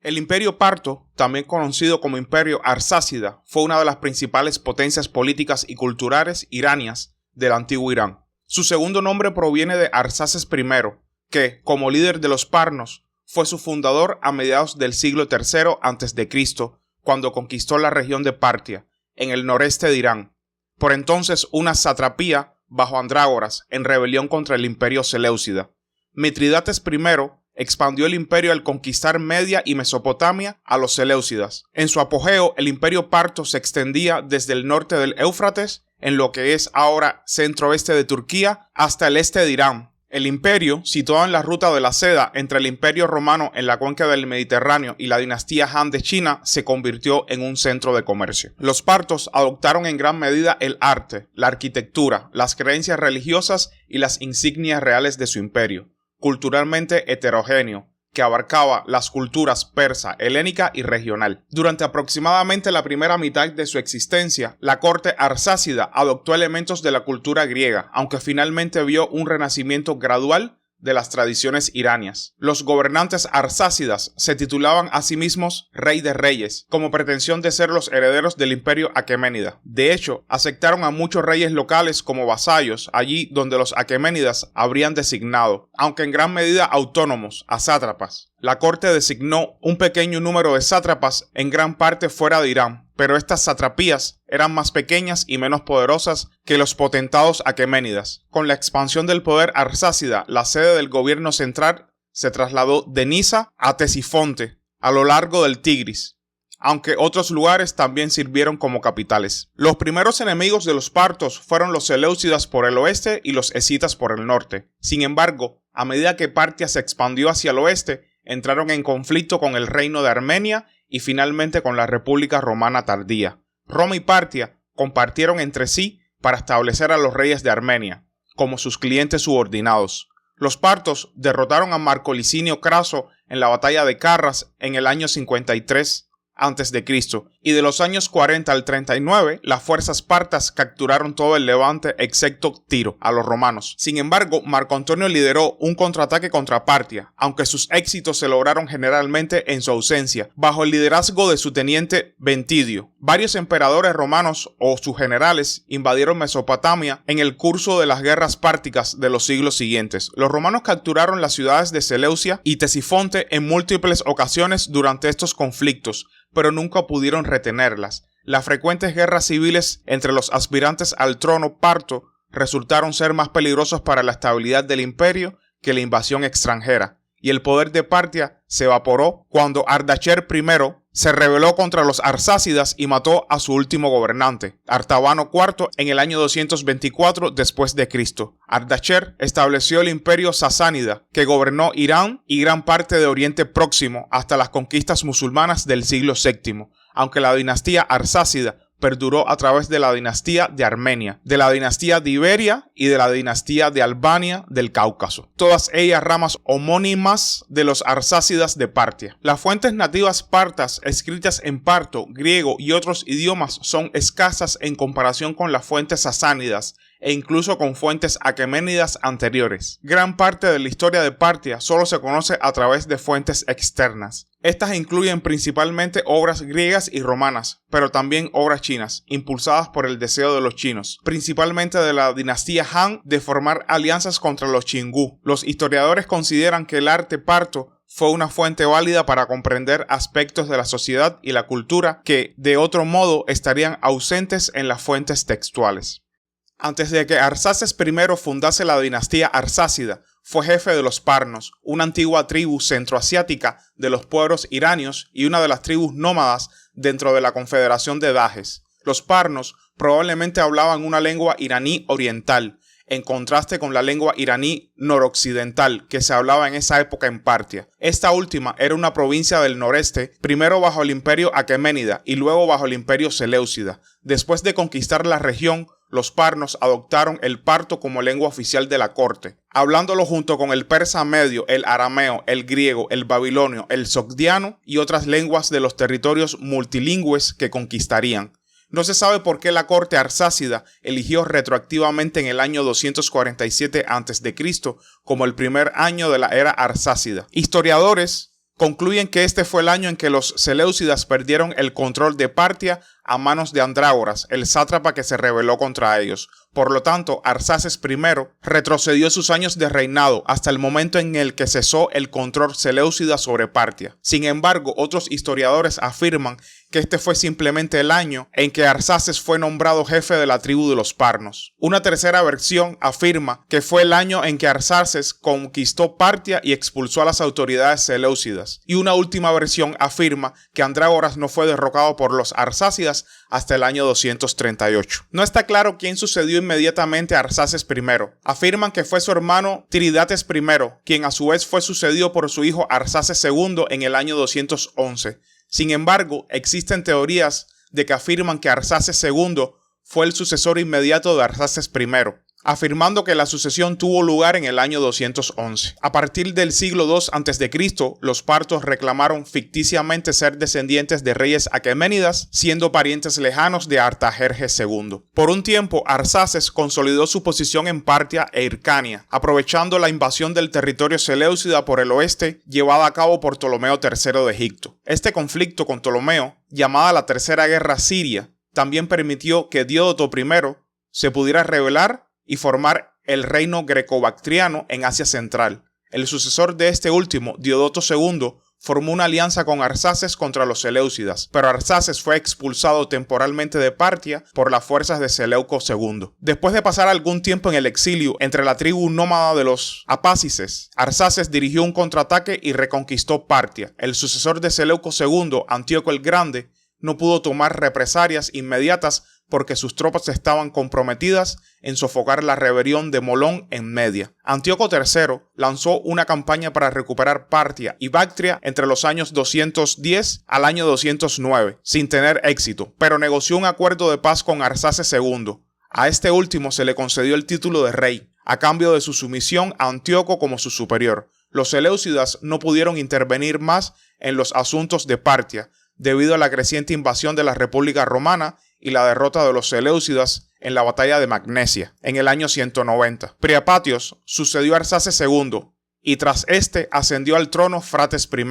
El Imperio Parto, también conocido como Imperio Arsácida, fue una de las principales potencias políticas y culturales iranias del antiguo Irán. Su segundo nombre proviene de Arsaces I, que, como líder de los parnos, fue su fundador a mediados del siglo III a.C., cuando conquistó la región de Partia, en el noreste de Irán, por entonces una satrapía bajo Andrágoras, en rebelión contra el Imperio Seleucida. Mitridates I expandió el imperio al conquistar Media y Mesopotamia a los seleucidas. En su apogeo, el Imperio Parto se extendía desde el norte del Éufrates, en lo que es ahora centro-oeste de Turquía, hasta el este de Irán. El imperio, situado en la ruta de la seda entre el Imperio Romano en la cuenca del Mediterráneo y la dinastía Han de China, se convirtió en un centro de comercio. Los partos adoptaron en gran medida el arte, la arquitectura, las creencias religiosas y las insignias reales de su imperio, culturalmente heterogéneo, que abarcaba las culturas persa, helénica y regional. Durante aproximadamente la primera mitad de su existencia, la corte arsácida adoptó elementos de la cultura griega, aunque finalmente vio un renacimiento gradual de las tradiciones iranias. Los gobernantes arsácidas se titulaban a sí mismos Rey de Reyes, como pretensión de ser los herederos del imperio aqueménida. De hecho, aceptaron a muchos reyes locales como vasallos, allí donde los aqueménidas habrían designado, aunque en gran medida autónomos, a sátrapas. La corte designó un pequeño número de sátrapas en gran parte fuera de Irán, pero estas satrapías eran más pequeñas y menos poderosas que los potentados aqueménidas. Con la expansión del poder arsácida, la sede del gobierno central se trasladó de Nisa a Ctesifonte, a lo largo del Tigris, aunque otros lugares también sirvieron como capitales. Los primeros enemigos de los partos fueron los seleucidas por el oeste y los escitas por el norte. Sin embargo, a medida que Partia se expandió hacia el oeste, entraron en conflicto con el reino de Armenia y finalmente con la República Romana tardía. Roma y Partia compartieron entre sí para establecer a los reyes de Armenia como sus clientes subordinados. Los partos derrotaron a Marco Licinio Craso en la batalla de Carras en el año 53 a.C. y de los años 40 al 39 las fuerzas partas capturaron todo el Levante excepto Tiro a los romanos. Sin embargo, Marco Antonio lideró un contraataque contra Partia, aunque sus éxitos se lograron generalmente en su ausencia, bajo el liderazgo de su teniente Ventidio. Varios emperadores romanos o sus generales invadieron Mesopotamia en el curso de las guerras párticas de los siglos siguientes. Los romanos capturaron las ciudades de Seleucia y Ctesifonte en múltiples ocasiones durante estos conflictos, pero nunca pudieron retenerlas. Las frecuentes guerras civiles entre los aspirantes al trono parto resultaron ser más peligrosos para la estabilidad del imperio que la invasión extranjera, y el poder de Partia se evaporó cuando Ardacher I se rebeló contra los arsácidas y mató a su último gobernante, Artabano IV, en el año 224 después de Cristo. Ardacher estableció el imperio sasánida, que gobernó Irán y gran parte de Oriente Próximo hasta las conquistas musulmanas del siglo VII, aunque la dinastía arsácida perduró a través de la dinastía de Armenia, de la dinastía de Iberia y de la dinastía de Albania del Cáucaso, todas ellas ramas homónimas de los arsácidas de Partia. Las fuentes nativas partas escritas en parto, griego y otros idiomas son escasas en comparación con las fuentes sasánidas e incluso con fuentes aqueménidas anteriores. Gran parte de la historia de Partia solo se conoce a través de fuentes externas. Estas incluyen principalmente obras griegas y romanas, pero también obras chinas, impulsadas por el deseo de los chinos, principalmente de la dinastía Han de formar alianzas contra los Chingú. Los historiadores consideran que el arte parto fue una fuente válida para comprender aspectos de la sociedad y la cultura que, de otro modo, estarían ausentes en las fuentes textuales. Antes de que Arsaces I fundase la dinastía arsácida, fue jefe de los parnos, una antigua tribu centroasiática de los pueblos iranios y una de las tribus nómadas dentro de la confederación de Dajes. Los parnos probablemente hablaban una lengua iraní oriental, en contraste con la lengua iraní noroccidental que se hablaba en esa época en Partia. Esta última era una provincia del noreste, primero bajo el imperio aqueménida y luego bajo el imperio seleucida. Después de conquistar la región, los parnos adoptaron el parto como lengua oficial de la corte, hablándolo junto con el persa medio, el arameo, el griego, el babilonio, el sogdiano y otras lenguas de los territorios multilingües que conquistarían. No se sabe por qué la corte arsácida eligió retroactivamente en el año 247 a.C. como el primer año de la era arsácida. Historiadores concluyen que este fue el año en que los seleucidas perdieron el control de Partia a manos de Andrágoras, el sátrapa que se rebeló contra ellos. Por lo tanto, Arsaces I retrocedió sus años de reinado hasta el momento en el que cesó el control seleucida sobre Partia. Sin embargo, otros historiadores afirman que este fue simplemente el año en que Arsaces fue nombrado jefe de la tribu de los Parnos. Una tercera versión afirma que fue el año en que Arsaces conquistó Partia y expulsó a las autoridades seleucidas. Y una última versión afirma que Andrágoras no fue derrocado por los arsácidas hasta el año 238. No está claro quién sucedió inmediatamente a Arsaces I. Afirman que fue su hermano Tiridates I, quien a su vez fue sucedido por su hijo Arsaces II en el año 211. Sin embargo, existen teorías de que afirman que Arsaces II fue el sucesor inmediato de Arsaces I, afirmando que la sucesión tuvo lugar en el año 211. A partir del siglo II a.C., los partos reclamaron ficticiamente ser descendientes de reyes aqueménidas, siendo parientes lejanos de Artajerjes II. Por un tiempo, Arsaces consolidó su posición en Partia e Hircania, aprovechando la invasión del territorio seleucida por el oeste llevada a cabo por Ptolomeo III de Egipto. Este conflicto con Ptolomeo, llamada la Tercera Guerra Siria, también permitió que Diódoto I se pudiera rebelar y formar el reino greco-bactriano en Asia Central. El sucesor de este último, Diódoto II, formó una alianza con Arsaces contra los seleucidas, pero Arsaces fue expulsado temporalmente de Partia por las fuerzas de Seleuco II. Después de pasar algún tiempo en el exilio entre la tribu nómada de los apácices, Arsaces dirigió un contraataque y reconquistó Partia. El sucesor de Seleuco II, Antíoco el Grande, no pudo tomar represalias inmediatas porque sus tropas estaban comprometidas en sofocar la rebelión de Molón en Media. Antíoco III lanzó una campaña para recuperar Partia y Bactria entre los años 210 al año 209, sin tener éxito, pero negoció un acuerdo de paz con Arsaces II. A este último se le concedió el título de rey, a cambio de su sumisión a Antíoco como su superior. Los seleucidas no pudieron intervenir más en los asuntos de Partia, debido a la creciente invasión de la República Romana y la derrota de los seleucidas en la batalla de Magnesia en el año 190. Priapatios sucedió a Arsaces II y tras este ascendió al trono Frates I,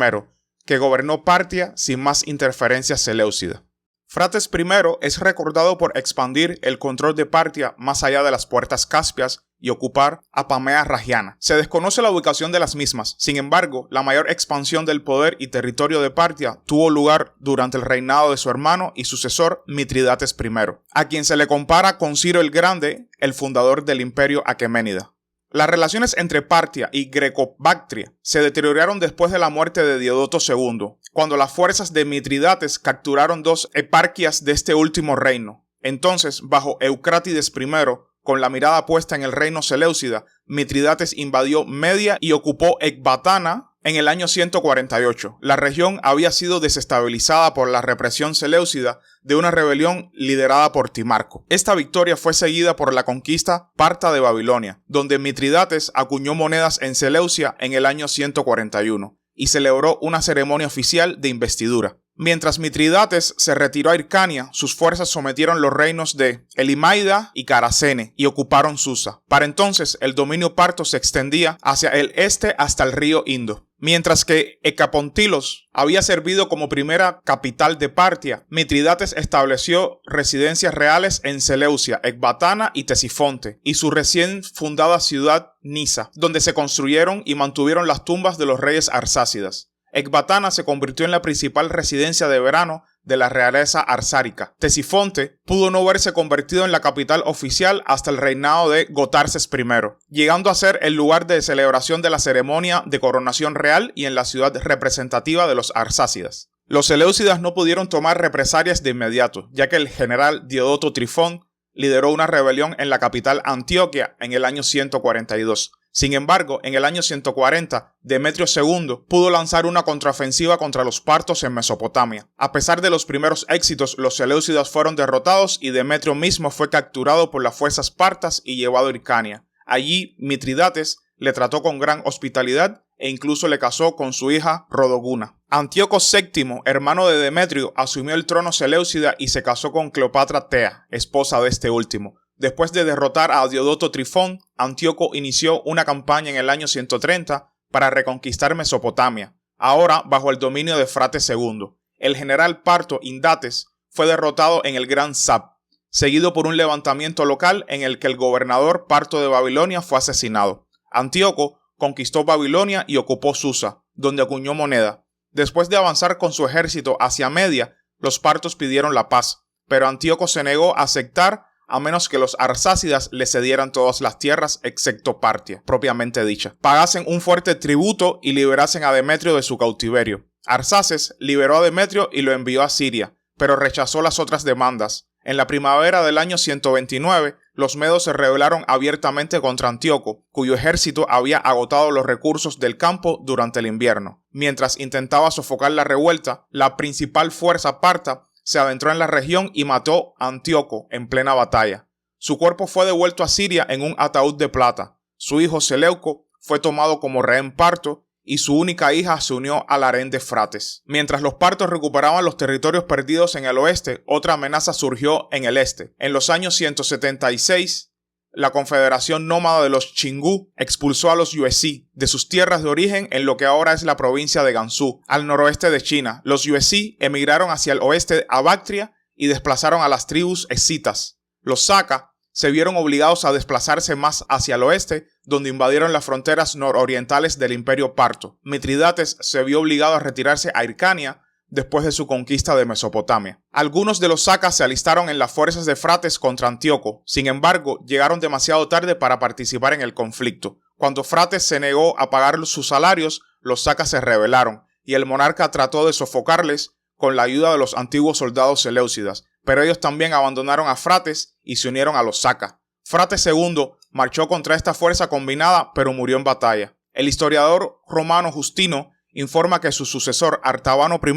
que gobernó Partia sin más interferencia seleucida. Frates I es recordado por expandir el control de Partia más allá de las puertas Caspias y ocupar Apamea Ragiana. Se desconoce la ubicación de las mismas, sin embargo, la mayor expansión del poder y territorio de Partia tuvo lugar durante el reinado de su hermano y sucesor Mitridates I, a quien se le compara con Ciro el Grande, el fundador del imperio aqueménida. Las relaciones entre Partia y Greco-Bactria se deterioraron después de la muerte de Diódoto II, cuando las fuerzas de Mitridates capturaron dos eparquías de este último reino. Entonces, bajo Eucrátides I, con la mirada puesta en el reino seleucida, Mitridates invadió Media y ocupó Ecbatana en el año 148. La región había sido desestabilizada por la represión seleucida de una rebelión liderada por Timarco. Esta victoria fue seguida por la conquista parta de Babilonia, donde Mitridates acuñó monedas en Seleucia en el año 141 y celebró una ceremonia oficial de investidura. Mientras Mitridates se retiró a Hircania, sus fuerzas sometieron los reinos de Elimaida y Caracene y ocuparon Susa. Para entonces, el dominio parto se extendía hacia el este hasta el río Indo. Mientras que Ecapontilos había servido como primera capital de Partia, Mitridates estableció residencias reales en Seleucia, Ecbatana y Ctesifonte, y su recién fundada ciudad Nisa, donde se construyeron y mantuvieron las tumbas de los reyes arsácidas. Ecbatana se convirtió en la principal residencia de verano de la realeza arsárica. Ctesifonte pudo no verse convertido en la capital oficial hasta el reinado de Gotarses I, llegando a ser el lugar de celebración de la ceremonia de coronación real y en la ciudad representativa de los arsácidas. Los seleucidas no pudieron tomar represalias de inmediato, ya que el general Diódoto Trifón lideró una rebelión en la capital Antioquia en el año 142. Sin embargo, en el año 140, Demetrio II pudo lanzar una contraofensiva contra los partos en Mesopotamia. A pesar de los primeros éxitos, los seleucidas fueron derrotados y Demetrio mismo fue capturado por las fuerzas partas y llevado a Hircania. Allí, Mitridates le trató con gran hospitalidad e incluso le casó con su hija Rodoguna. Antíoco VII, hermano de Demetrio, asumió el trono seleucida y se casó con Cleopatra Tea, esposa de este último. Después de derrotar a Diódoto Trifón, Antíoco inició una campaña en el año 130 para reconquistar Mesopotamia, ahora bajo el dominio de Frate II. El general parto Indates fue derrotado en el Gran Zab, seguido por un levantamiento local en el que el gobernador parto de Babilonia fue asesinado. Antíoco conquistó Babilonia y ocupó Susa, donde acuñó moneda. Después de avanzar con su ejército hacia Media, los partos pidieron la paz, pero Antíoco se negó a aceptar a menos que los arsácidas le cedieran todas las tierras excepto Partia, propiamente dicha, pagasen un fuerte tributo y liberasen a Demetrio de su cautiverio. Arsaces liberó a Demetrio y lo envió a Siria, pero rechazó las otras demandas. En la primavera del año 129, los medos se rebelaron abiertamente contra Antíoco, cuyo ejército había agotado los recursos del campo durante el invierno. Mientras intentaba sofocar la revuelta, la principal fuerza parta se adentró en la región y mató a Antíoco en plena batalla. Su cuerpo fue devuelto a Siria en un ataúd de plata. Su hijo Seleuco fue tomado como rehén parto y su única hija se unió al harén de Frates. Mientras los partos recuperaban los territorios perdidos en el oeste, otra amenaza surgió en el este. En los años 176, la Confederación Nómada de los Chingú expulsó a los Yuezhi de sus tierras de origen en lo que ahora es la provincia de Gansu, al noroeste de China. Los Yuezhi emigraron hacia el oeste a Bactria y desplazaron a las tribus escitas. Los Saka se vieron obligados a desplazarse más hacia el oeste, donde invadieron las fronteras nororientales del Imperio Parto. Mitridates se vio obligado a retirarse a Hircania después de su conquista de Mesopotamia. Algunos de los Saka se alistaron en las fuerzas de Frates contra Antíoco, sin embargo, llegaron demasiado tarde para participar en el conflicto. Cuando Frates se negó a pagar sus salarios, los Saka se rebelaron, y el monarca trató de sofocarles con la ayuda de los antiguos soldados seleucidas, pero ellos también abandonaron a Frates y se unieron a los Saka. Frate II marchó contra esta fuerza combinada, pero murió en batalla. El historiador romano Justino informa que su sucesor Artabano I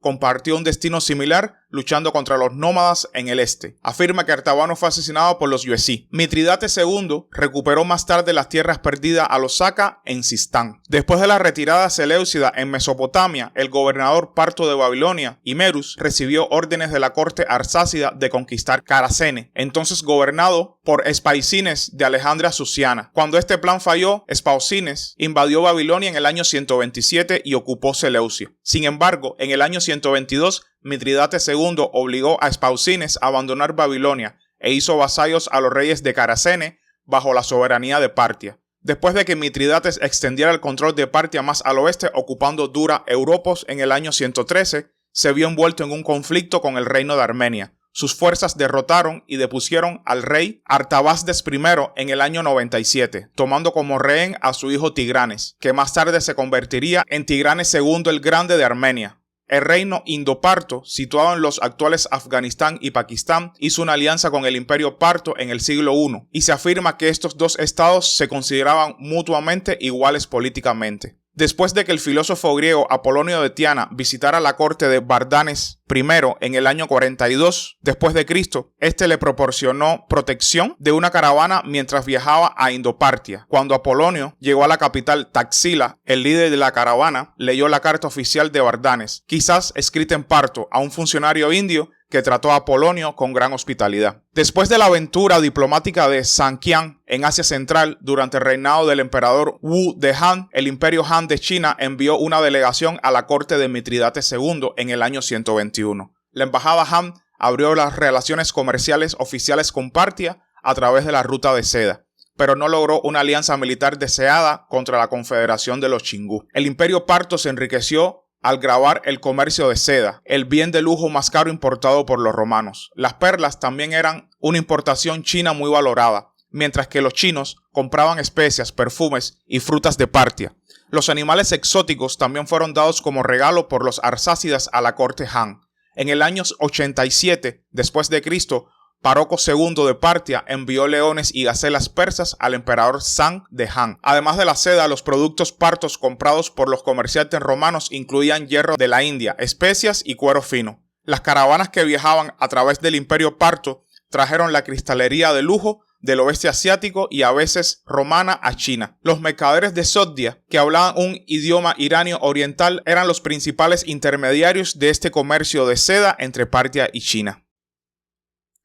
compartió un destino similar luchando contra los nómadas en el este. Afirma que Artabano fue asesinado por los Yuezhi. Mitridates II recuperó más tarde las tierras perdidas a los Saka en Sistán. Después de la retirada seleucida en Mesopotamia, el gobernador parto de Babilonia, Himerus, recibió órdenes de la corte arsácida de conquistar Caracene, entonces gobernado por Espaicines de Alejandria Susiana. Cuando este plan falló, Espaicines invadió Babilonia en el año 127 y ocupó Seleucia. Sin embargo, en el año 122, Mitridates II obligó a Espaicines a abandonar Babilonia e hizo vasallos a los reyes de Caracene bajo la soberanía de Partia. Después de que Mitridates extendiera el control de Partia más al oeste, ocupando Dura Europos en el año 113, se vio envuelto en un conflicto con el reino de Armenia. Sus fuerzas derrotaron y depusieron al rey Artabasdes I en el año 97, tomando como rehén a su hijo Tigranes, que más tarde se convertiría en Tigranes II el Grande de Armenia. El reino indoparto, situado en los actuales Afganistán y Pakistán, hizo una alianza con el Imperio Parto en el siglo I, y se afirma que estos dos estados se consideraban mutuamente iguales políticamente. Después de que el filósofo griego Apolonio de Tiana visitara la corte de Bardanes I en el año 42 después de Cristo, este le proporcionó protección de una caravana mientras viajaba a Indopartia. Cuando Apolonio llegó a la capital Taxila, el líder de la caravana leyó la carta oficial de Bardanes, quizás escrita en parto a un funcionario indio que trató a Apolonio con gran hospitalidad. Después de la aventura diplomática de Sanqian en Asia Central durante el reinado del emperador Wu de Han, el imperio Han de China envió una delegación a la corte de Mitridates II en el año 121. La embajada Han abrió las relaciones comerciales oficiales con Partia a través de la ruta de seda, pero no logró una alianza militar deseada contra la confederación de los Chingú. El imperio parto se enriqueció al grabar el comercio de seda, el bien de lujo más caro importado por los romanos. Las perlas también eran una importación china muy valorada, mientras que los chinos compraban especias, perfumes y frutas de Partia. Los animales exóticos también fueron dados como regalo por los arsácidas a la corte Han. En el año 87 después de Cristo, Paroco II de Partia envió leones y gacelas persas al emperador Zhang de Han. Además de la seda, los productos partos comprados por los comerciantes romanos incluían hierro de la India, especias y cuero fino. Las caravanas que viajaban a través del imperio parto trajeron la cristalería de lujo del oeste asiático y a veces romana a China. Los mercaderes de Sogdia, que hablaban un idioma iranio oriental, eran los principales intermediarios de este comercio de seda entre Partia y China.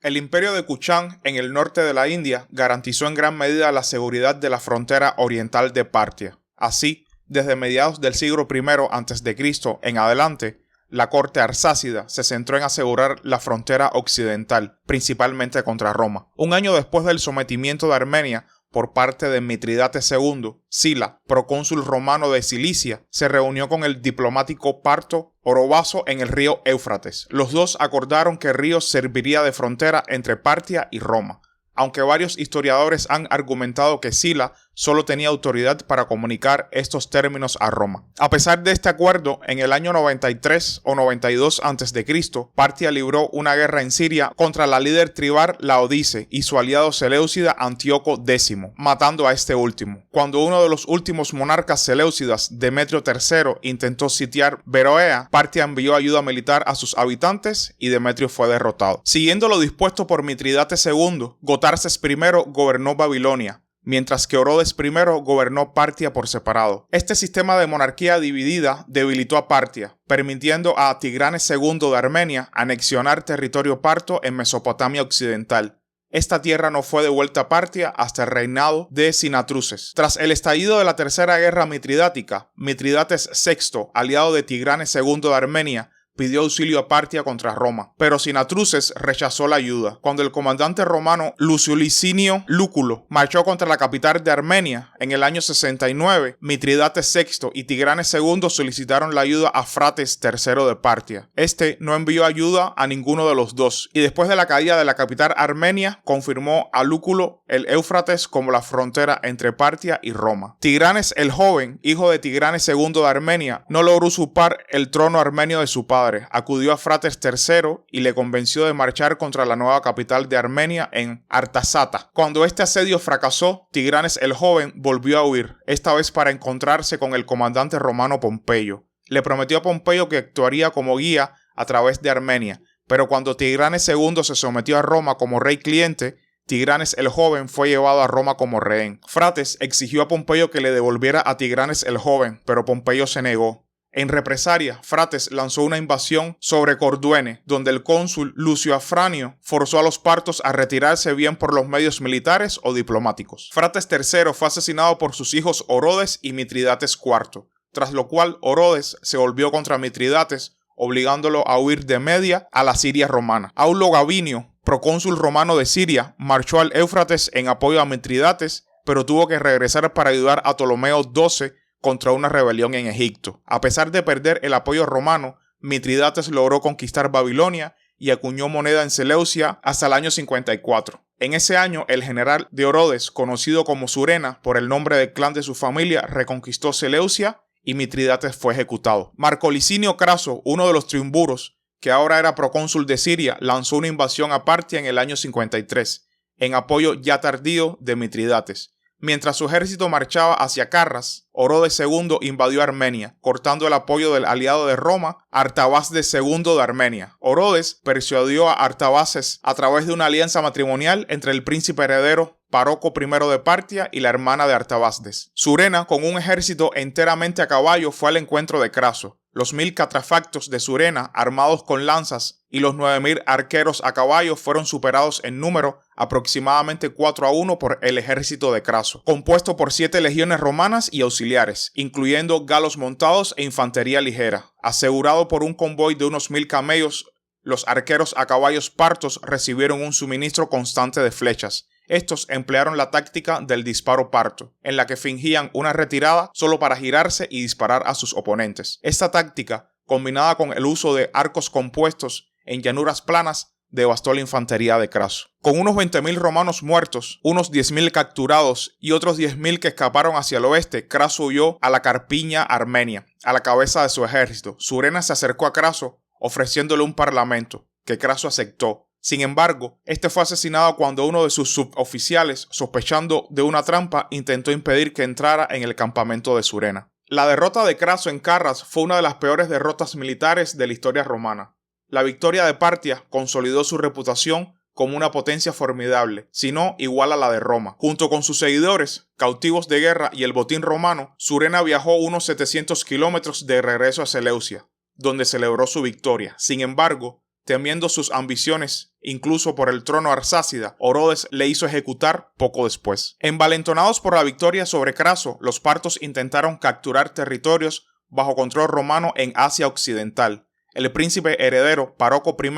El imperio de Kuchán, en el norte de la India, garantizó en gran medida la seguridad de la frontera oriental de Partia. Así, Desde mediados del siglo I a.C. en adelante, la corte arsácida se centró en asegurar la frontera occidental, principalmente contra Roma. Un año después del sometimiento de Armenia por parte de Mitridates II, Sila, procónsul romano de Cilicia, se reunió con el diplomático parto Orobazo en el río Éufrates. Los dos acordaron que el río serviría de frontera entre Partia y Roma, aunque varios historiadores han argumentado que Sila solo tenía autoridad para comunicar estos términos a Roma. A pesar de este acuerdo, en el año 93 o 92 a.C., Partia libró una guerra en Siria contra la líder tribal Laodice y su aliado seleucida Antíoco X, matando a este último. Cuando uno de los últimos monarcas seleucidas, Demetrio III, intentó sitiar Beroea, Partia envió ayuda militar a sus habitantes y Demetrio fue derrotado. Siguiendo lo dispuesto por Mitridates II, Gotarses I gobernó Babilonia, mientras que Orodes I gobernó Partia por separado. Este sistema de monarquía dividida debilitó a Partia, permitiendo a Tigranes II de Armenia anexionar territorio parto en Mesopotamia occidental. Esta tierra no fue devuelta a Partia hasta el reinado de Sinatruces. Tras el estallido de la Tercera Guerra Mitridática, Mitridates VI, aliado de Tigranes II de Armenia, pidió auxilio a Partia contra Roma, pero Sinatruces rechazó la ayuda. Cuando el comandante romano Lucio Licinio Lúculo marchó contra la capital de Armenia en el año 69, Mitridates VI y Tigranes II solicitaron la ayuda a Frates III de Partia. Este no envió ayuda a ninguno de los dos, y después de la caída de la capital armenia, confirmó a Lúculo el Éufrates como la frontera entre Partia y Roma. Tigranes el Joven, hijo de Tigranes II de Armenia, no logró usurpar el trono armenio de su padre. Acudió a Frates III y le convenció de marchar contra la nueva capital de Armenia en Artasata. Cuando este asedio fracasó, Tigranes el Joven volvió a huir, esta vez para encontrarse con el comandante romano Pompeyo. Le prometió a Pompeyo que actuaría como guía a través de Armenia, pero cuando Tigranes II se sometió a Roma como rey cliente, Tigranes el Joven fue llevado a Roma como rehén. Frates exigió a Pompeyo que le devolviera a Tigranes el Joven, pero Pompeyo se negó. En represalia, Frates lanzó una invasión sobre Corduene, donde el cónsul Lucio Afranio forzó a los partos a retirarse bien por los medios militares o diplomáticos. Frates III fue asesinado por sus hijos Orodes y Mitridates IV, tras lo cual Orodes se volvió contra Mitridates, obligándolo a huir de Media a la Siria romana. Aulo Gavinio, procónsul romano de Siria, marchó al Éufrates en apoyo a Mitridates, pero tuvo que regresar para ayudar a Ptolomeo XII contra una rebelión en Egipto. A pesar de perder el apoyo romano, Mitridates logró conquistar Babilonia y acuñó moneda en Seleucia hasta el año 54. En ese año, el general de Orodes, conocido como Surena por el nombre del clan de su familia, reconquistó Seleucia y Mitridates fue ejecutado. Marco Licinio Craso, uno de los triunviros, que ahora era procónsul de Siria, lanzó una invasión a Partia en el año 53, en apoyo ya tardío de Mitridates. Mientras su ejército marchaba hacia Carras, Orodes II invadió Armenia, cortando el apoyo del aliado de Roma, Artabazdes II de Armenia. Orodes persuadió a Artabazes a través de una alianza matrimonial entre el príncipe heredero Paroco I de Partia y la hermana de Artabazdes. Surena, con un ejército enteramente a caballo, fue al encuentro de Craso. Los 1000 catrafactos de Surena, armados con lanzas, y los 9000 arqueros a caballo fueron superados en número aproximadamente 4-1 por el ejército de Craso, compuesto por 7 legiones romanas y auxiliares, incluyendo galos montados e infantería ligera. Asegurado por un convoy de unos 1000 camellos, los arqueros a caballos partos recibieron un suministro constante de flechas. Estos emplearon la táctica del disparo parto, en la que fingían una retirada solo para girarse y disparar a sus oponentes. Esta táctica, combinada con el uso de arcos compuestos en llanuras planas, devastó la infantería de Craso. Con unos 20.000 romanos muertos, unos 10.000 capturados y otros 10.000 que escaparon hacia el oeste, Craso huyó a la Carpiña Armenia, a la cabeza de su ejército. Surena se acercó a Craso, ofreciéndole un parlamento, que Craso aceptó. Sin embargo, este fue asesinado cuando uno de sus suboficiales, sospechando de una trampa, intentó impedir que entrara en el campamento de Surena. La derrota de Craso en Carras fue una de las peores derrotas militares de la historia romana. La victoria de Partia consolidó su reputación como una potencia formidable, si no igual a la de Roma. Junto con sus seguidores, cautivos de guerra y el botín romano, Surena viajó unos 700 kilómetros de regreso a Seleucia, donde celebró su victoria. Sin embargo, Temiendo sus ambiciones, incluso por el trono arsácida, Orodes le hizo ejecutar poco después. Envalentonados por la victoria sobre Craso, los partos intentaron capturar territorios bajo control romano en Asia Occidental. El príncipe heredero Paroco I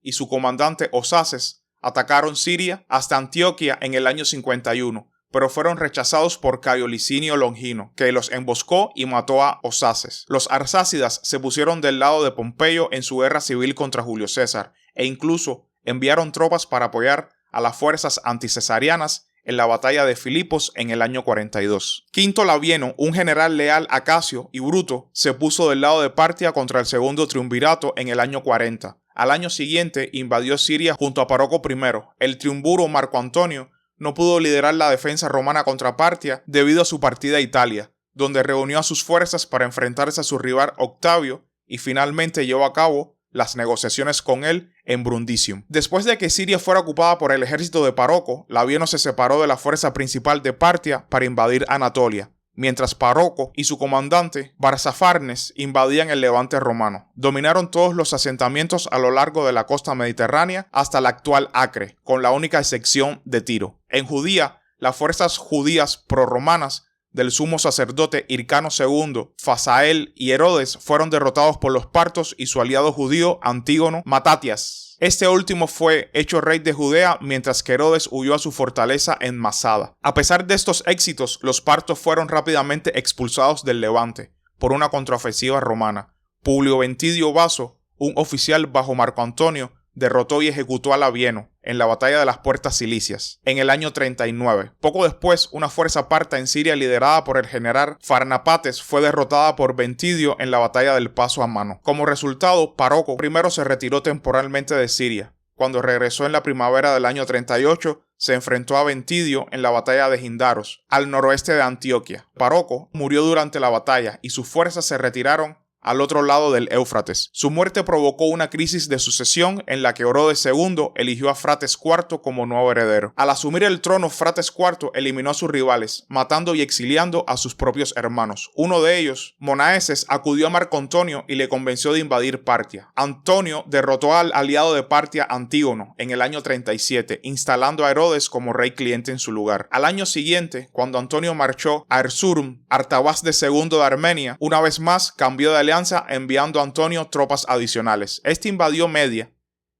y su comandante Osaces atacaron Siria hasta Antioquia en el año 51, pero fueron rechazados por Cayo Licinio Longino, que los emboscó y mató a Osaces. Los arsácidas se pusieron del lado de Pompeyo en su guerra civil contra Julio César, e incluso enviaron tropas para apoyar a las fuerzas anticesarianas en la batalla de Filipos en el año 42. Quinto Labieno, un general leal a Casio y Bruto, se puso del lado de Partia contra el segundo triunvirato en el año 40. Al año siguiente invadió Siria junto a Paroco I. El triunviro Marco Antonio no pudo liderar la defensa romana contra Partia debido a su partida a Italia, donde reunió a sus fuerzas para enfrentarse a su rival Octavio y finalmente llevó a cabo las negociaciones con él en Brundisium. Después de que Siria fuera ocupada por el ejército de Paroco, Labieno se separó de la fuerza principal de Partia para invadir Anatolia, mientras Paroco y su comandante Barzafarnes invadían el levante romano. Dominaron todos los asentamientos a lo largo de la costa mediterránea hasta la actual Acre, con la única excepción de Tiro. En Judía, las fuerzas judías prorromanas del sumo sacerdote Hircano II, Fasael y Herodes fueron derrotados por los partos y su aliado judío Antígono Matatias. Este último fue hecho rey de Judea mientras que Herodes huyó a su fortaleza en Masada. A pesar de estos éxitos, los partos fueron rápidamente expulsados del Levante por una contraofensiva romana. Publio Ventidio Vaso, un oficial bajo Marco Antonio, derrotó y ejecutó a Labieno en la batalla de las Puertas Cilicias en el año 39. Poco después, una fuerza parta en Siria liderada por el general Farnapates fue derrotada por Ventidio en la batalla del Paso a Mano. Como resultado, Paroco I se retiró temporalmente de Siria. Cuando regresó en la primavera del año 38, se enfrentó a Ventidio en la batalla de Gindaros, al noroeste de Antioquia. Paroco murió durante la batalla y sus fuerzas se retiraron al otro lado del Éufrates. Su muerte provocó una crisis de sucesión en la que Orodes II eligió a Frates IV como nuevo heredero. Al asumir el trono, Frates IV eliminó a sus rivales, matando y exiliando a sus propios hermanos. Uno de ellos, Monaeses, acudió a Marco Antonio y le convenció de invadir Partia. Antonio derrotó al aliado de Partia, Antígono, en el año 37, instalando a Herodes como rey cliente en su lugar. Al año siguiente, cuando Antonio marchó a Erzurum, Artabás II de Armenia, una vez más cambió de enviando a Antonio tropas adicionales. Este invadió Media,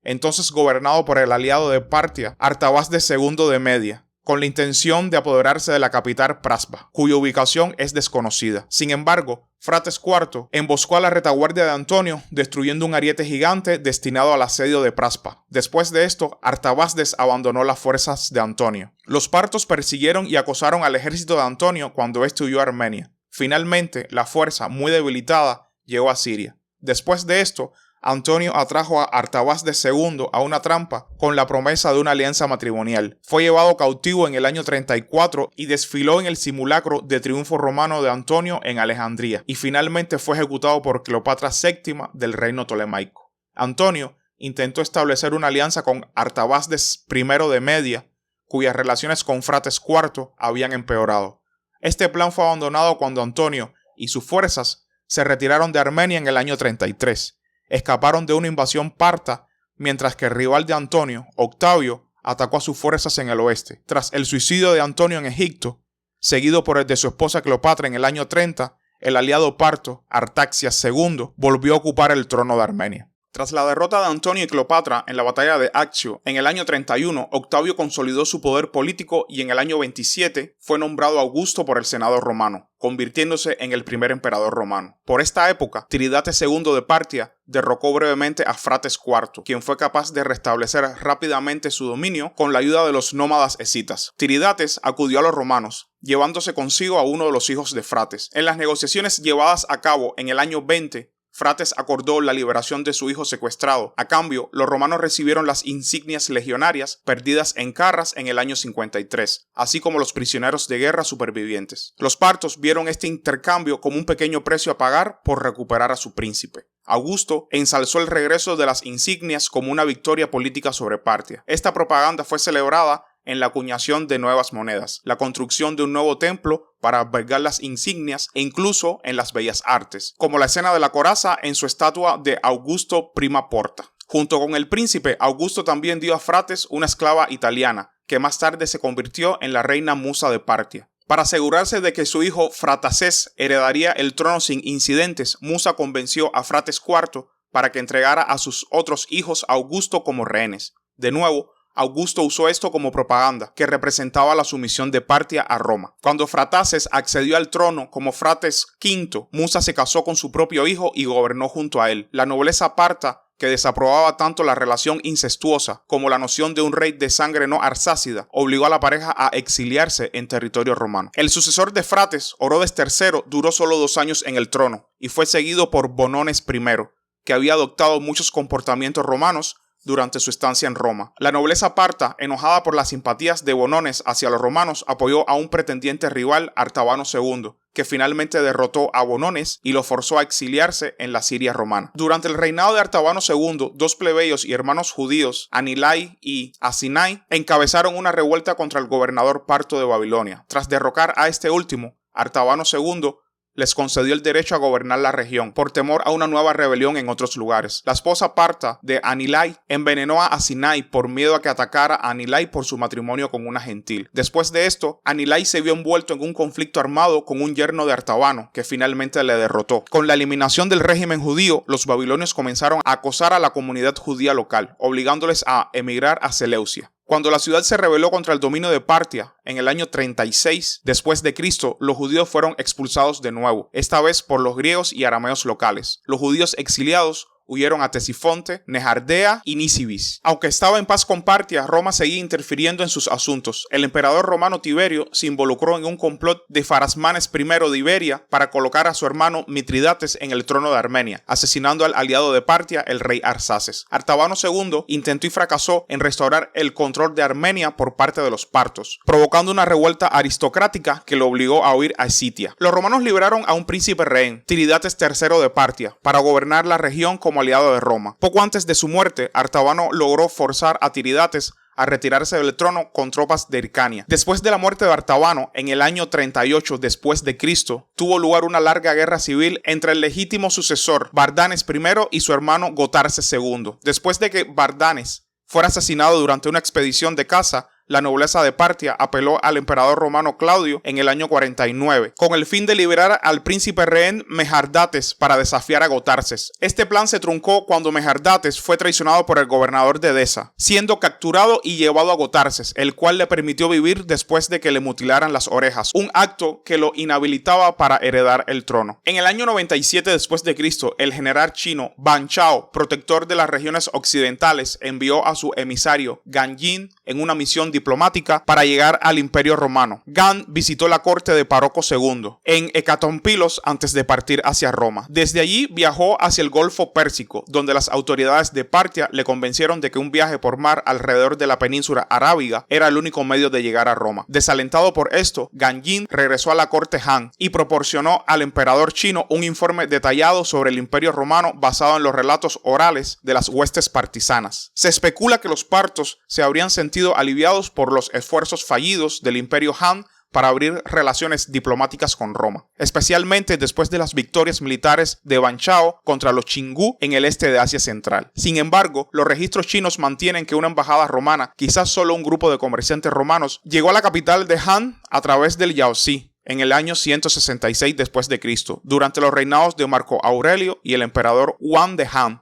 entonces gobernado por el aliado de Partia, Artabás II de Media, con la intención de apoderarse de la capital Praspa, cuya ubicación es desconocida. Sin embargo, Frates IV emboscó a la retaguardia de Antonio, destruyendo un ariete gigante destinado al asedio de Praspa. Después de esto, Artabasdes abandonó las fuerzas de Antonio. Los partos persiguieron y acosaron al ejército de Antonio cuando este huyó a Armenia. Finalmente, la fuerza, muy debilitada, llegó a Siria. Después de esto, Antonio atrajo a Artabasdes II a una trampa con la promesa de una alianza matrimonial. Fue llevado cautivo en el año 34 y desfiló en el simulacro de triunfo romano de Antonio en Alejandría, y finalmente fue ejecutado por Cleopatra VII del reino tolemaico. Antonio intentó establecer una alianza con Artabasdes I de Media, cuyas relaciones con Frates IV habían empeorado. Este plan fue abandonado cuando Antonio y sus fuerzas se retiraron de Armenia en el año 33. Escaparon de una invasión parta, mientras que el rival de Antonio, Octavio, atacó a sus fuerzas en el oeste. Tras el suicidio de Antonio en Egipto, seguido por el de su esposa Cleopatra en el año 30, el aliado parto, Artaxias II, volvió a ocupar el trono de Armenia. Tras la derrota de Antonio y Cleopatra en la batalla de Accio, en el año 31, Octavio consolidó su poder político y en el año 27 fue nombrado Augusto por el Senado romano, convirtiéndose en el primer emperador romano. Por esta época, Tiridates II de Partia derrocó brevemente a Frates IV, quien fue capaz de restablecer rápidamente su dominio con la ayuda de los nómadas escitas. Tiridates acudió a los romanos, llevándose consigo a uno de los hijos de Frates. En las negociaciones llevadas a cabo en el año 20, Frates acordó la liberación de su hijo secuestrado. A cambio, los romanos recibieron las insignias legionarias perdidas en Carras en el año 53, así como los prisioneros de guerra supervivientes. Los partos vieron este intercambio como un pequeño precio a pagar por recuperar a su príncipe. Augusto ensalzó el regreso de las insignias como una victoria política sobre Partia. Esta propaganda fue celebrada en la acuñación de nuevas monedas, la construcción de un nuevo templo para albergar las insignias e incluso en las bellas artes, como la escena de la coraza en su estatua de Augusto Prima Porta. Junto con el príncipe, Augusto también dio a Frates una esclava italiana, que más tarde se convirtió en la reina Musa de Partia. Para asegurarse de que su hijo Fratasés heredaría el trono sin incidentes, Musa convenció a Frates IV para que entregara a sus otros hijos a Augusto como rehenes. De nuevo, Augusto usó esto como propaganda, que representaba la sumisión de Partia a Roma. Cuando Fratases accedió al trono como Frates V, Musa se casó con su propio hijo y gobernó junto a él. La nobleza parta, que desaprobaba tanto la relación incestuosa como la noción de un rey de sangre no arsácida, obligó a la pareja a exiliarse en territorio romano. El sucesor de Frates, Orodes III, duró solo 2 años en el trono y fue seguido por Bonones I, que había adoptado muchos comportamientos romanos durante su estancia en Roma. La nobleza parta, enojada por las simpatías de Bonones hacia los romanos, apoyó a un pretendiente rival, Artabano II, que finalmente derrotó a Bonones y lo forzó a exiliarse en la Siria romana. Durante el reinado de Artabano II, 2 plebeyos y hermanos judíos, Anilai y Asinai, encabezaron una revuelta contra el gobernador parto de Babilonia. Tras derrocar a este último, Artabano II les concedió el derecho a gobernar la región, por temor a una nueva rebelión en otros lugares. La esposa parta de Anilai envenenó a Asinai por miedo a que atacara a Anilai por su matrimonio con una gentil. Después de esto, Anilai se vio envuelto en un conflicto armado con un yerno de Artabano, que finalmente le derrotó. Con la eliminación del régimen judío, los babilonios comenzaron a acosar a la comunidad judía local, obligándoles a emigrar a Seleucia. Cuando la ciudad se rebeló contra el dominio de Partia, en el año 36 después de Cristo, los judíos fueron expulsados de nuevo, esta vez por los griegos y arameos locales. Los judíos exiliados huyeron a Tesifonte, Nejardea y Nisibis. Aunque estaba en paz con Partia, Roma seguía interfiriendo en sus asuntos. El emperador romano Tiberio se involucró en un complot de Farasmanes I de Iberia para colocar a su hermano Mitridates en el trono de Armenia, asesinando al aliado de Partia, el rey Arsaces. Artabano II intentó y fracasó en restaurar el control de Armenia por parte de los partos, provocando una revuelta aristocrática que lo obligó a huir a Escitia. Los romanos liberaron a un príncipe rehén, Tiridates III de Partia, para gobernar la región como aliado de Roma. Poco antes de su muerte, Artabano logró forzar a Tiridates a retirarse del trono con tropas de Hircania. Después de la muerte de Artabano, en el año 38 después de Cristo, tuvo lugar una larga guerra civil entre el legítimo sucesor Bardanes I y su hermano Gotarses II. Después de que Bardanes fuera asesinado durante una expedición de caza, la nobleza de Partia apeló al emperador romano Claudio en el año 49, con el fin de liberar al príncipe rehén Mejardates para desafiar a Gotarses. Este plan se truncó cuando Mejardates fue traicionado por el gobernador de Edesa, siendo capturado y llevado a Gotarses, el cual le permitió vivir después de que le mutilaran las orejas, un acto que lo inhabilitaba para heredar el trono. En el año 97 después de Cristo, el general chino Ban Chao, protector de las regiones occidentales, envió a su emisario Gan Yin en una misión diplomática para llegar al Imperio Romano. Gan visitó la corte de Paroco II en Hecatompilos antes de partir hacia Roma. Desde allí viajó hacia el Golfo Pérsico, donde las autoridades de Partia le convencieron de que un viaje por mar alrededor de la península arábiga era el único medio de llegar a Roma. Desalentado por esto, Gan Yin regresó a la corte Han y proporcionó al emperador chino un informe detallado sobre el Imperio Romano basado en los relatos orales de las huestes partisanas. Se especula que los partos se habrían sentido aliviados por los esfuerzos fallidos del Imperio Han para abrir relaciones diplomáticas con Roma, especialmente después de las victorias militares de Ban Chao contra los Chingú en el este de Asia Central. Sin embargo, los registros chinos mantienen que una embajada romana, quizás solo un grupo de comerciantes romanos, llegó a la capital de Han a través del Yaozi en el año 166 después de Cristo, durante los reinados de Marco Aurelio y el emperador Huan de Han.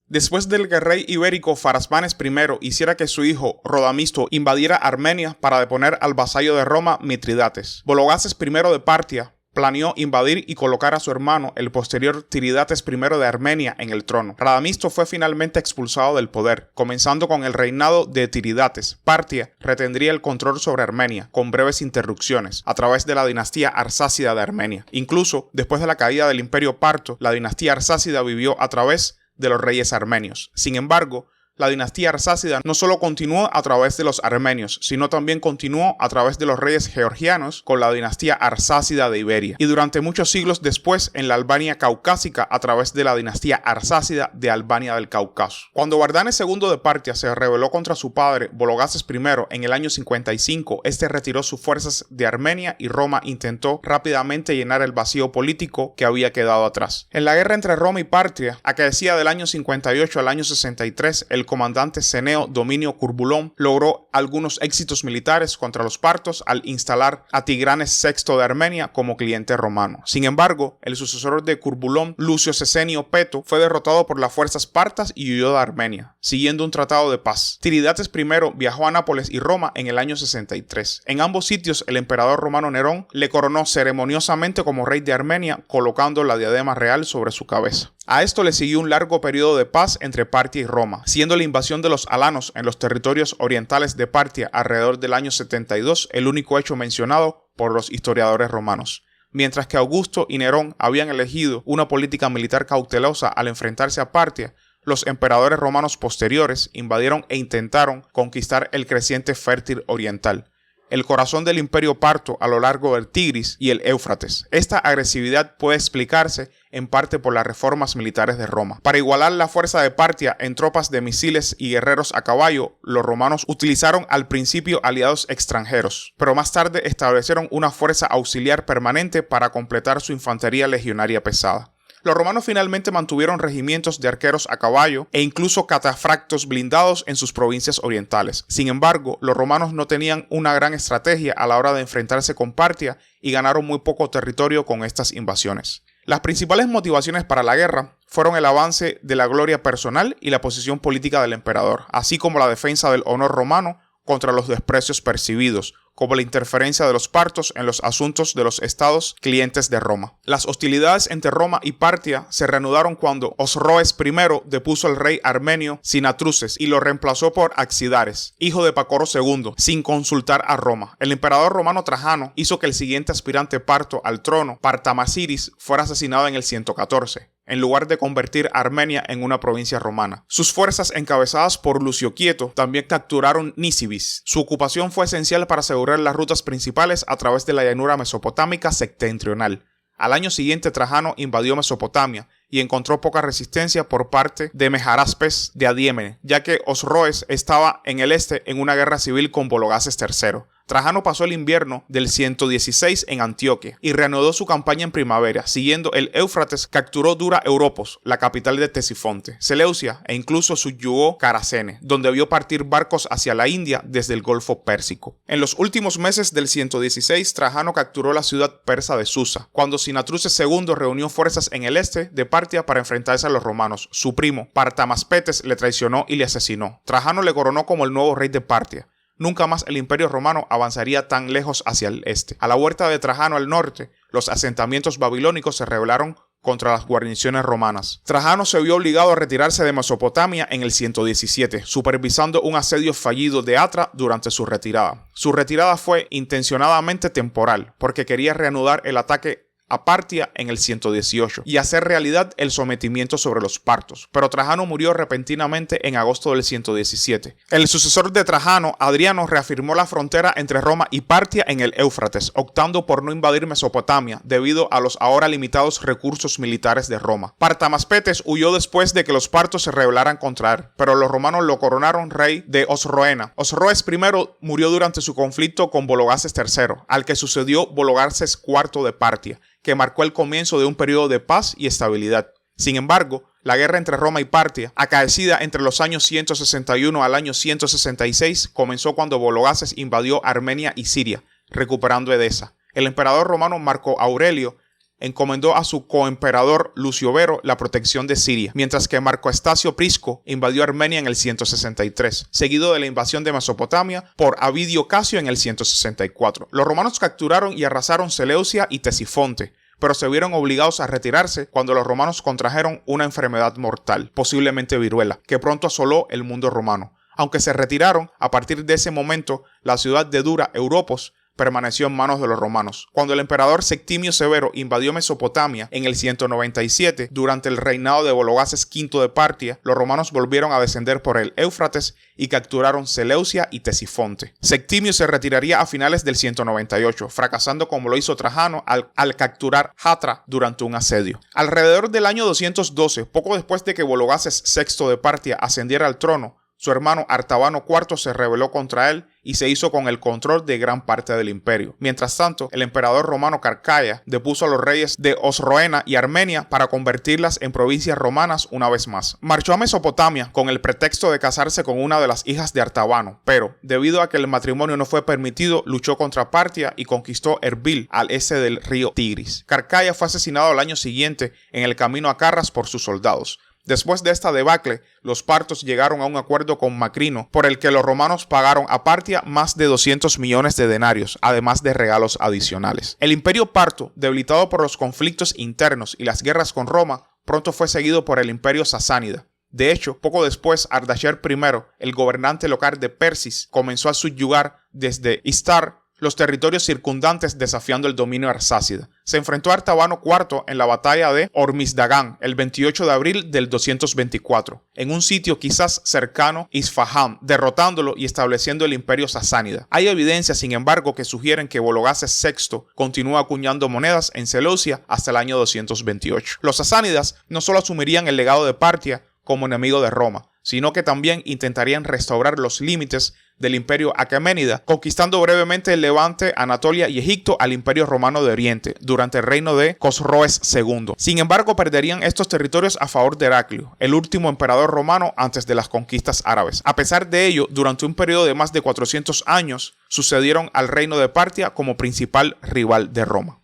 Después del que el rey ibérico Farasmanes I hiciera que su hijo Rodamisto invadiera Armenia para deponer al vasallo de Roma Mitridates, Vologases I de Partia planeó invadir y colocar a su hermano, el posterior Tiridates I de Armenia, en el trono. Radamisto fue finalmente expulsado del poder, comenzando con el reinado de Tiridates. Partia retendría el control sobre Armenia, con breves interrupciones, a través de la dinastía arsácida de Armenia. Incluso, después de la caída del imperio parto, la dinastía arsácida vivió a través de los reyes armenios. Sin embargo, La dinastía arsácida no solo continuó a través de los armenios, sino también continuó a través de los reyes georgianos con la dinastía arsácida de Iberia, y durante muchos siglos después en la Albania caucásica a través de la dinastía arsácida de Albania del Cáucaso. Cuando Bardanes II de Partia se rebeló contra su padre Vologases I en el año 55, este retiró sus fuerzas de Armenia y Roma intentó rápidamente llenar el vacío político que había quedado atrás. En la guerra entre Roma y Partia, acaecida del año 58 al año 63, el comandante Ceneo Dominio Curbulón logró algunos éxitos militares contra los partos al instalar a Tigranes VI de Armenia como cliente romano. Sin embargo, el sucesor de Curbulón, Lucio Sesenio Peto, fue derrotado por las fuerzas partas y huyó de Armenia, siguiendo un tratado de paz. Tiridates I viajó a Nápoles y Roma en el año 63. En ambos sitios, el emperador romano Nerón le coronó ceremoniosamente como rey de Armenia, colocando la diadema real sobre su cabeza. A esto le siguió un largo periodo de paz entre Partia y Roma, siendo la invasión de los alanos en los territorios orientales de Partia alrededor del año 72 el único hecho mencionado por los historiadores romanos. Mientras que Augusto y Nerón habían elegido una política militar cautelosa al enfrentarse a Partia, los emperadores romanos posteriores invadieron e intentaron conquistar el creciente fértil oriental, el corazón del imperio parto a lo largo del Tigris y el Éufrates. Esta agresividad puede explicarse en parte por las reformas militares de Roma. Para igualar la fuerza de Partia en tropas de misiles y guerreros a caballo, los romanos utilizaron al principio aliados extranjeros, pero más tarde establecieron una fuerza auxiliar permanente para completar su infantería legionaria pesada. Los romanos finalmente mantuvieron regimientos de arqueros a caballo e incluso catafractos blindados en sus provincias orientales. Sin embargo, los romanos no tenían una gran estrategia a la hora de enfrentarse con Partia y ganaron muy poco territorio con estas invasiones. Las principales motivaciones para la guerra fueron el avance de la gloria personal y la posición política del emperador, así como la defensa del honor romano contra los desprecios percibidos, como la interferencia de los partos en los asuntos de los estados clientes de Roma. Las hostilidades entre Roma y Partia se reanudaron cuando Osroes I depuso al rey armenio Sinatruces y lo reemplazó por Axidares, hijo de Pacoro II, sin consultar a Roma. El emperador romano Trajano hizo que el siguiente aspirante parto al trono, Partamasiris, fuera asesinado en el 114. En lugar de convertir Armenia en una provincia romana. Sus fuerzas, encabezadas por Lucio Quieto, también capturaron Nisibis. Su ocupación fue esencial para asegurar las rutas principales a través de la llanura mesopotámica septentrional. Al año siguiente, Trajano invadió Mesopotamia y encontró poca resistencia por parte de Mejaraspes de Adiémene, ya que Osroes estaba en el este en una guerra civil con Vologases III. Trajano pasó el invierno del 116 en Antioquia y reanudó su campaña en primavera. Siguiendo el Éufrates, capturó Dura Europos, la capital de Ctesifonte, Seleucia e incluso subyugó Caracene, donde vio partir barcos hacia la India desde el Golfo Pérsico. En los últimos meses del 116, Trajano capturó la ciudad persa de Susa, cuando Sinatruces II reunió fuerzas en el este de Partia para enfrentarse a los romanos. Su primo, Partamaspetes, le traicionó y le asesinó. Trajano le coronó como el nuevo rey de Partia. Nunca más el imperio romano avanzaría tan lejos hacia el este. A la huerta de Trajano al norte, los asentamientos babilónicos se rebelaron contra las guarniciones romanas. Trajano se vio obligado a retirarse de Mesopotamia en el 117, supervisando un asedio fallido de Atra durante su retirada. Su retirada fue intencionadamente temporal, porque quería reanudar el ataque a Partia en el 118 y hacer realidad el sometimiento sobre los partos, pero Trajano murió repentinamente en agosto del 117. El sucesor de Trajano, Adriano, reafirmó la frontera entre Roma y Partia en el Éufrates, optando por no invadir Mesopotamia debido a los ahora limitados recursos militares de Roma. Partamaspetes huyó después de que los partos se rebelaran contra él, pero los romanos lo coronaron rey de Osroena. Osroes I murió durante su conflicto con Vologases III, al que sucedió Vologases IV de Partia, que marcó el comienzo de un periodo de paz y estabilidad. Sin embargo, la guerra entre Roma y Partia, acaecida entre los años 161 al año 166, comenzó cuando Vologases invadió Armenia y Siria, recuperando Edesa. El emperador romano Marco Aurelio encomendó a su coemperador Lucio Vero la protección de Siria, mientras que Marco Estacio Prisco invadió Armenia en el 163, seguido de la invasión de Mesopotamia por Avidio Casio en el 164. Los romanos capturaron y arrasaron Seleucia y Ctesifonte, pero se vieron obligados a retirarse cuando los romanos contrajeron una enfermedad mortal, posiblemente viruela, que pronto asoló el mundo romano. Aunque se retiraron, a partir de ese momento, la ciudad de Dura Europos permaneció en manos de los romanos. Cuando el emperador Septimio Severo invadió Mesopotamia en el 197, durante el reinado de Vologases V de Partia, los romanos volvieron a descender por el Éufrates y capturaron Seleucia y Ctesifonte. Septimio se retiraría a finales del 198, fracasando como lo hizo Trajano al capturar Hatra durante un asedio. Alrededor del año 212, poco después de que Vologases VI de Partia ascendiera al trono, su hermano Artabano IV se rebeló contra él y se hizo con el control de gran parte del imperio. Mientras tanto, el emperador romano Caracalla depuso a los reyes de Osroena y Armenia para convertirlas en provincias romanas una vez más. Marchó a Mesopotamia con el pretexto de casarse con una de las hijas de Artabano, pero, debido a que el matrimonio no fue permitido, luchó contra Partia y conquistó Erbil al este del río Tigris. Caracalla fue asesinado al año siguiente en el camino a Carras por sus soldados. Después de esta debacle, los partos llegaron a un acuerdo con Macrino, por el que los romanos pagaron a Partia más de 200 millones de denarios, además de regalos adicionales. El imperio parto, debilitado por los conflictos internos y las guerras con Roma, pronto fue seguido por el imperio sasánida. De hecho, poco después, Ardacher I, el gobernante local de Persis, comenzó a subyugar desde Istar los territorios circundantes, desafiando el dominio arsácida. Se enfrentó a Artabano IV en la batalla de Hormisdagán el 28 de abril del 224, en un sitio quizás cercano a Isfahán, derrotándolo y estableciendo el imperio sasánida. Hay evidencias, sin embargo, que sugieren que Vologases VI continuó acuñando monedas en Seleucia hasta el año 228. Los sasánidas no solo asumirían el legado de Partia como enemigo de Roma, sino que también intentarían restaurar los límites del imperio aqueménida, conquistando brevemente el Levante, Anatolia y Egipto al imperio romano de Oriente, durante el reino de Cosroes II. Sin embargo, perderían estos territorios a favor de Heraclio, el último emperador romano antes de las conquistas árabes. A pesar de ello, durante un periodo de más de 400 años, sucedieron al reino de Partia como principal rival de Roma.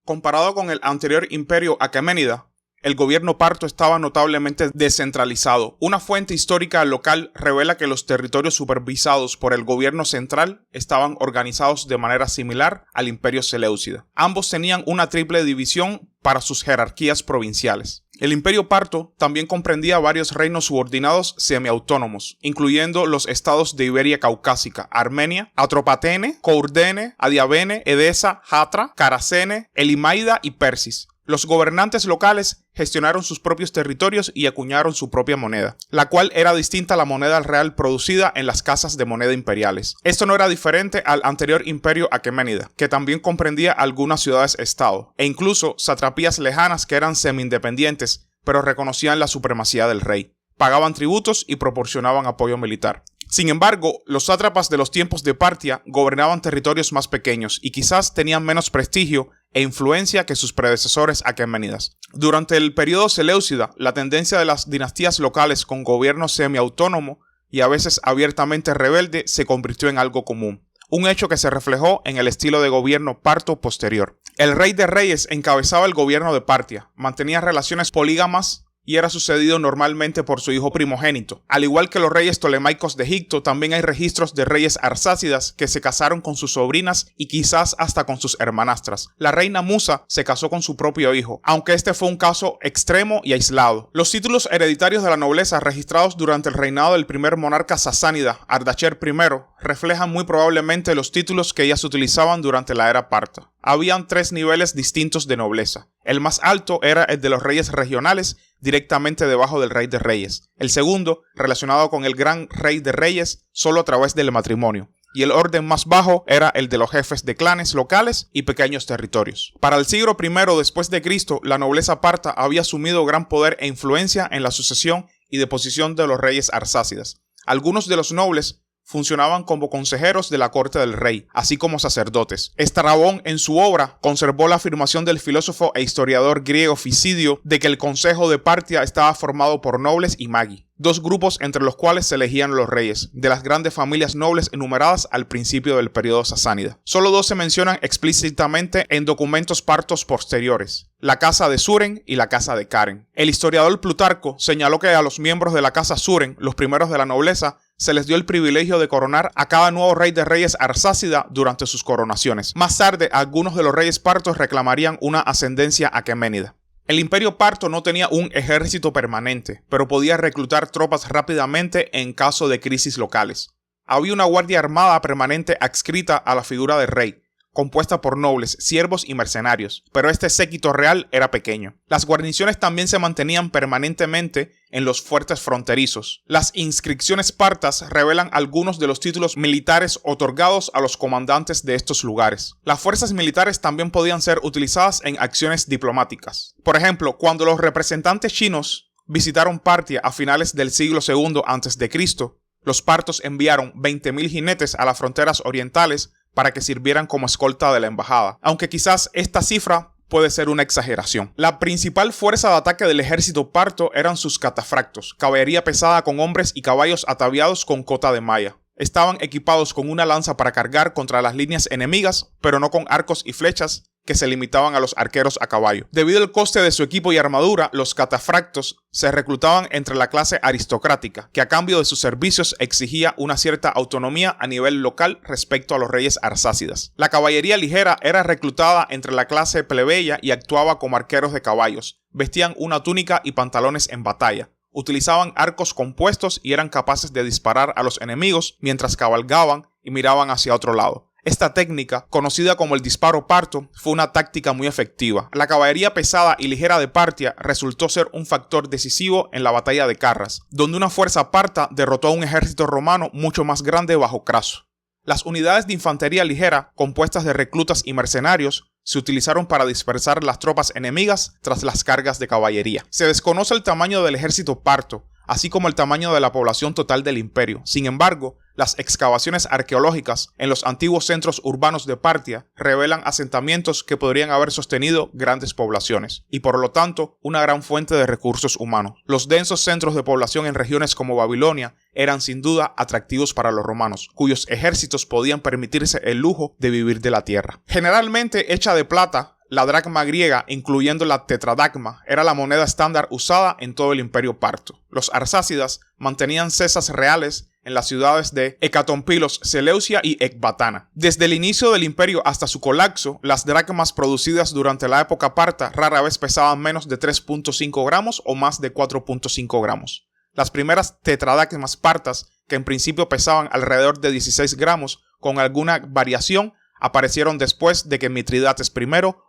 Comparado con el anterior imperio aqueménida, el gobierno parto estaba notablemente descentralizado. Una fuente histórica local revela que los territorios supervisados por el gobierno central estaban organizados de manera similar al imperio seleucida. Ambos tenían una triple división para sus jerarquías provinciales. El imperio parto también comprendía varios reinos subordinados semiautónomos, incluyendo los estados de Iberia caucásica, Armenia, Atropatene, Courdene, Adiabene, Edesa, Hatra, Caracene, Elimaida y Persis. Los gobernantes locales gestionaron sus propios territorios y acuñaron su propia moneda, la cual era distinta a la moneda real producida en las casas de moneda imperiales. Esto no era diferente al anterior imperio aqueménida, que también comprendía algunas ciudades-estado, e incluso satrapías lejanas que eran semi-independientes, pero reconocían la supremacía del rey. Pagaban tributos y proporcionaban apoyo militar. Sin embargo, los sátrapas de los tiempos de Partia gobernaban territorios más pequeños y quizás tenían menos prestigio e influencia que sus predecesores aqueménidas. Durante el periodo seleucida, la tendencia de las dinastías locales con gobierno semiautónomo y a veces abiertamente rebelde se convirtió en algo común, un hecho que se reflejó en el estilo de gobierno parto posterior. El rey de reyes encabezaba el gobierno de Partia, mantenía relaciones polígamas y era sucedido normalmente por su hijo primogénito. Al igual que los reyes tolemaicos de Egipto, también hay registros de reyes arsácidas que se casaron con sus sobrinas y quizás hasta con sus hermanastras. La reina Musa se casó con su propio hijo, aunque este fue un caso extremo y aislado. Los títulos hereditarios de la nobleza registrados durante el reinado del primer monarca sasánida, Ardacher I, reflejan muy probablemente los títulos que ellas utilizaban durante la era parta. Habían tres niveles distintos de nobleza. El más alto era el de los reyes regionales, directamente debajo del rey de reyes. El segundo, relacionado con el gran rey de reyes, solo a través del matrimonio. Y el orden más bajo era el de los jefes de clanes locales y pequeños territorios. Para el siglo I después de Cristo, la nobleza parta había asumido gran poder e influencia en la sucesión y deposición de los reyes arsácidas. Algunos de los nobles funcionaban como consejeros de la corte del rey, así como sacerdotes. Estrabón, en su obra, conservó la afirmación del filósofo e historiador griego Fisidio de que el consejo de Partia estaba formado por nobles y magi, dos grupos entre los cuales se elegían los reyes, de las grandes familias nobles enumeradas al principio del periodo sasánida. Solo dos se mencionan explícitamente en documentos partos posteriores: la casa de Suren y la casa de Karen. El historiador Plutarco señaló que a los miembros de la casa Suren, los primeros de la nobleza, se les dio el privilegio de coronar a cada nuevo rey de reyes arsácida durante sus coronaciones. Más tarde, algunos de los reyes partos reclamarían una ascendencia aqueménida. El imperio parto no tenía un ejército permanente, pero podía reclutar tropas rápidamente en caso de crisis locales. Había una guardia armada permanente adscrita a la figura del rey, compuesta por nobles, siervos y mercenarios, pero este séquito real era pequeño. Las guarniciones también se mantenían permanentemente en los fuertes fronterizos. Las inscripciones partas revelan algunos de los títulos militares otorgados a los comandantes de estos lugares. Las fuerzas militares también podían ser utilizadas en acciones diplomáticas. Por ejemplo, cuando los representantes chinos visitaron Partia a finales del siglo II a.C., los partos enviaron 20.000 jinetes a las fronteras orientales para que sirvieran como escolta de la embajada, aunque quizás esta cifra puede ser una exageración. La principal fuerza de ataque del ejército parto eran sus catafractos, caballería pesada con hombres y caballos ataviados con cota de malla. Estaban equipados con una lanza para cargar contra las líneas enemigas, pero no con arcos y flechas que se limitaban a los arqueros a caballo. Debido al coste de su equipo y armadura, los catafractos se reclutaban entre la clase aristocrática, que a cambio de sus servicios exigía una cierta autonomía a nivel local respecto a los reyes arsácidas. La caballería ligera era reclutada entre la clase plebeya y actuaba como arqueros de caballos. Vestían una túnica y pantalones en batalla. Utilizaban arcos compuestos y eran capaces de disparar a los enemigos mientras cabalgaban y miraban hacia otro lado. Esta técnica, conocida como el disparo parto, fue una táctica muy efectiva. La caballería pesada y ligera de Partia resultó ser un factor decisivo en la batalla de Carras, donde una fuerza parta derrotó a un ejército romano mucho más grande bajo Craso. Las unidades de infantería ligera, compuestas de reclutas y mercenarios, se utilizaron para dispersar las tropas enemigas tras las cargas de caballería. Se desconoce el tamaño del ejército parto, así como el tamaño de la población total del imperio. Sin embargo, las excavaciones arqueológicas en los antiguos centros urbanos de Partia revelan asentamientos que podrían haber sostenido grandes poblaciones, y por lo tanto, una gran fuente de recursos humanos. Los densos centros de población en regiones como Babilonia eran sin duda atractivos para los romanos, cuyos ejércitos podían permitirse el lujo de vivir de la tierra. Generalmente hecha de plata, la dracma griega, incluyendo la tetradracma, era la moneda estándar usada en todo el imperio parto. Los arsácidas mantenían cesas reales en las ciudades de Hecatompilos, Seleucia y Ecbatana. Desde el inicio del imperio hasta su colapso, las dracmas producidas durante la época parta rara vez pesaban menos de 3.5 gramos o más de 4.5 gramos. Las primeras tetradracmas partas, que en principio pesaban alrededor de 16 gramos, con alguna variación, aparecieron después de que Mitridates I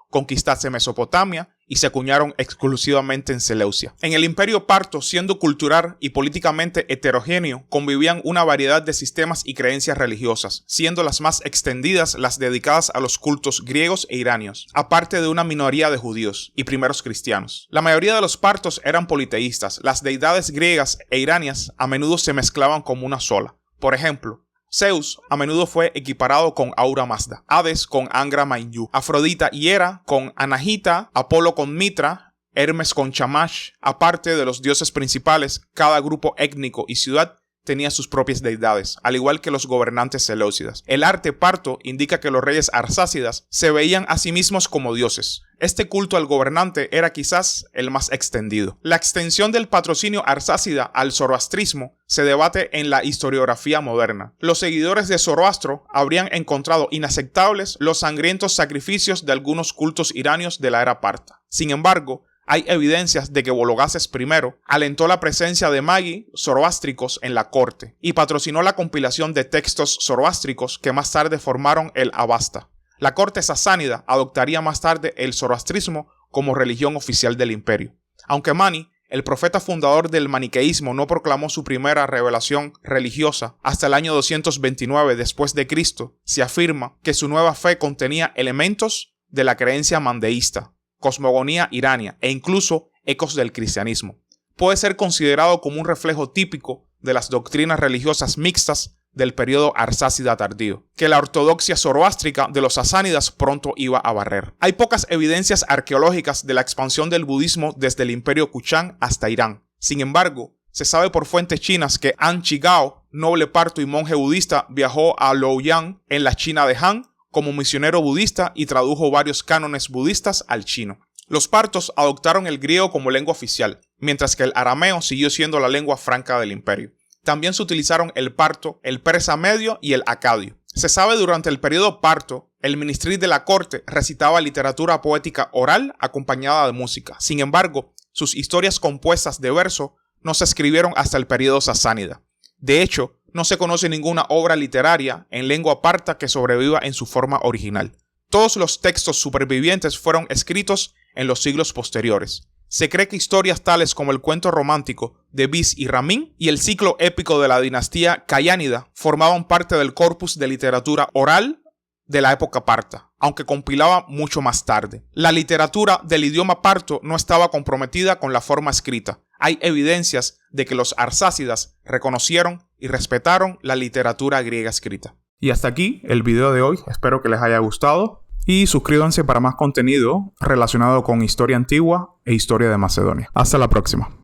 conquistase Mesopotamia y se acuñaron exclusivamente en Seleucia. En el imperio parto, siendo cultural y políticamente heterogéneo, convivían una variedad de sistemas y creencias religiosas, siendo las más extendidas las dedicadas a los cultos griegos e iranios, aparte de una minoría de judíos y primeros cristianos. La mayoría de los partos eran politeístas. Las deidades griegas e iranias a menudo se mezclaban como una sola. Por ejemplo, Zeus a menudo fue equiparado con Ahura Mazda, Hades con Angra Mainyu, Afrodita y Hera con Anahita, Apolo con Mitra, Hermes con Shamash. Aparte de los dioses principales, cada grupo étnico y ciudad tenía sus propias deidades, al igual que los gobernantes seleucidas. El arte parto indica que los reyes arsácidas se veían a sí mismos como dioses. Este culto al gobernante era quizás el más extendido. La extensión del patrocinio arsácida al zoroastrismo se debate en la historiografía moderna. Los seguidores de Zoroastro habrían encontrado inaceptables los sangrientos sacrificios de algunos cultos iranios de la era parta. Sin embargo, hay evidencias de que Vologases I alentó la presencia de magi zoroástricos en la corte y patrocinó la compilación de textos zoroástricos que más tarde formaron el Avesta. La corte sasánida adoptaría más tarde el zoroastrismo como religión oficial del imperio. Aunque Mani, el profeta fundador del maniqueísmo, no proclamó su primera revelación religiosa hasta el año 229 después de Cristo, se afirma que su nueva fe contenía elementos de la creencia mandeísta, cosmogonía irania e incluso ecos del cristianismo. Puede ser considerado como un reflejo típico de las doctrinas religiosas mixtas del periodo arsácida tardío, que la ortodoxia zoroástrica de los sasánidas pronto iba a barrer. Hay pocas evidencias arqueológicas de la expansión del budismo desde el imperio Kuchán hasta Irán. Sin embargo, se sabe por fuentes chinas que An Chigao, noble parto y monje budista, viajó a Luoyang en la China de Han como misionero budista y tradujo varios cánones budistas al chino. Los partos adoptaron el griego como lengua oficial, mientras que el arameo siguió siendo la lengua franca del imperio. También se utilizaron el parto, el persa medio y el acadio. Se sabe durante el periodo parto, el ministril de la corte recitaba literatura poética oral acompañada de música. Sin embargo, sus historias compuestas de verso no se escribieron hasta el periodo sasánida. De hecho, no se conoce ninguna obra literaria en lengua parta que sobreviva en su forma original. Todos los textos supervivientes fueron escritos en los siglos posteriores. Se cree que historias tales como el cuento romántico de Vis y Ramin y el ciclo épico de la dinastía Cayánida formaban parte del corpus de literatura oral de la época parta, aunque compilaba mucho más tarde. La literatura del idioma parto no estaba comprometida con la forma escrita. Hay evidencias de que los arsácidas reconocieron y respetaron la literatura griega escrita. Y hasta aquí el video de hoy. Espero que les haya gustado. Y suscríbanse para más contenido relacionado con historia antigua e historia de Macedonia. Hasta la próxima.